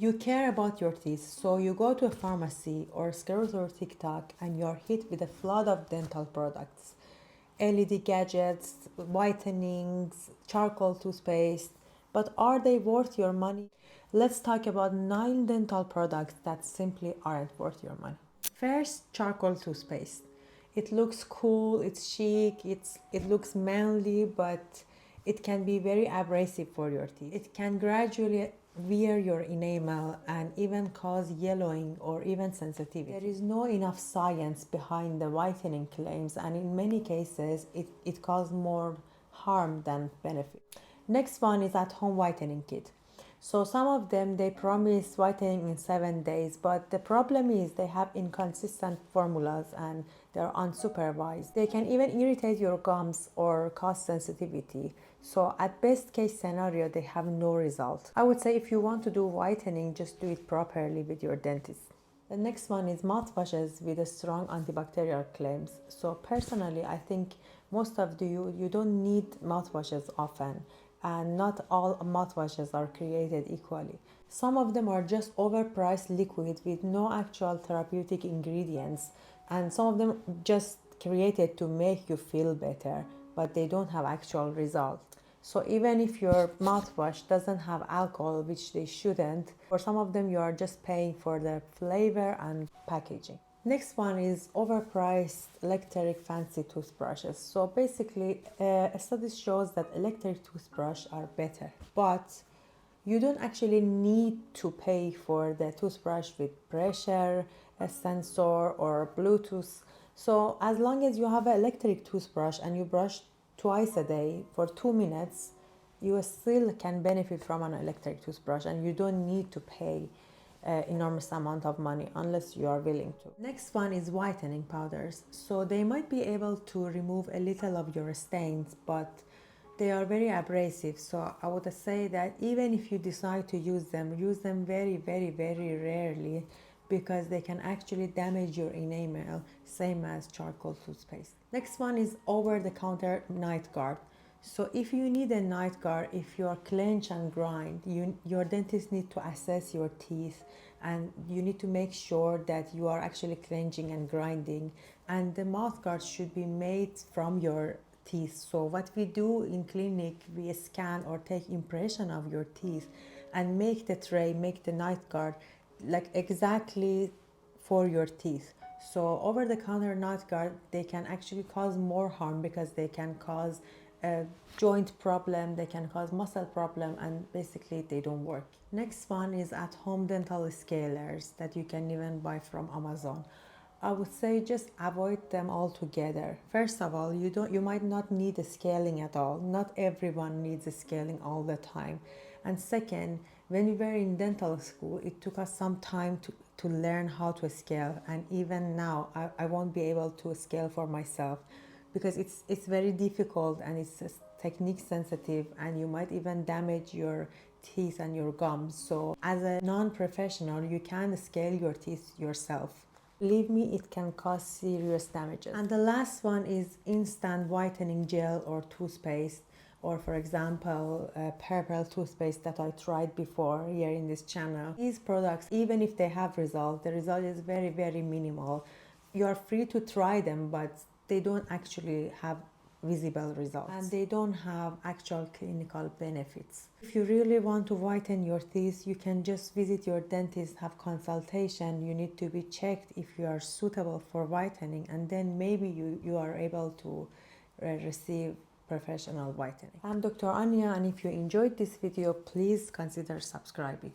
You care about your teeth, so you go to a pharmacy or scroll through TikTok and you're hit with a flood of dental products. LED gadgets, whitenings, charcoal toothpaste, but are they worth your money? Let's talk about 9 dental products that simply aren't worth your money. First, charcoal toothpaste. It looks cool, it's chic, it looks manly, but it can be very abrasive for your teeth. It can gradually wear your enamel and even cause yellowing or even sensitivity. There is no enough science behind the whitening claims, and in many cases it causes more harm than benefit. Next one is at Home Whitening Kit. So some of them, they promise whitening in 7 days, but the problem is they have inconsistent formulas and they're unsupervised. They can even irritate your gums or cause sensitivity. So at best case scenario, they have no result. I would say if you want to do whitening, just do it properly with your dentist. The next one is mouthwashes with a strong antibacterial claims. So personally, I think most of you don't need mouthwashes often, and not all mouthwashes are created equally. Some of them are just overpriced liquid with no actual therapeutic ingredients, and some of them just created to make you feel better, but they don't have actual result. So even if your mouthwash doesn't have alcohol, which they shouldn't, for some of them you are just paying for the flavor and packaging. Next one is overpriced electric fancy toothbrushes. So basically, a study shows that electric toothbrush are better, but you don't actually need to pay for the toothbrush with pressure, a sensor, or Bluetooth. So as long as you have an electric toothbrush and you brush twice a day for 2 minutes, you still can benefit from an electric toothbrush, and you don't need to pay enormous amount of money unless you are willing to. Next one is whitening powders. So they might be able to remove a little of your stains, but they are very abrasive. So I would say that even if you decide to use them very, very, very rarely, because they can actually damage your enamel, same as charcoal toothpaste. Next one is over-the-counter night guard. So if you need a night guard, if you are clench and grind, your dentist need to assess your teeth, and you need to make sure that you are actually clenching and grinding, and the mouth guard should be made from your teeth. So what we do in clinic, we scan or take impression of your teeth and make the tray, make the night guard like exactly for your teeth. So over-the-counter night guard, they can actually cause more harm because they can cause a joint problem, they can cause muscle problem, and basically they don't work. Next one is at home dental scalers that you can even buy from Amazon. I would say just avoid them altogether. First of all, you might not need a scaling at all. Not everyone needs a scaling all the time. And second, when we were in dental school, it took us some time to learn how to scale. And even now, I won't be able to scale for myself because it's very difficult, and it's technique sensitive, and you might even damage your teeth and your gums. So as a non-professional, you can scale your teeth yourself. Believe me, it can cause serious damages. And the last one is instant whitening gel or toothpaste, or for example, purple toothpaste that I tried before here in this channel. These products, even if they have result, the result is very, very minimal. You are free to try them, but they don't actually have visible results, and they don't have actual clinical benefits. If you really want to whiten your teeth, you can just visit your dentist, have consultation. You need to be checked if you are suitable for whitening, and then maybe you are able to receive professional whitening. I'm Dr. Anya, and if you enjoyed this video, please consider subscribing.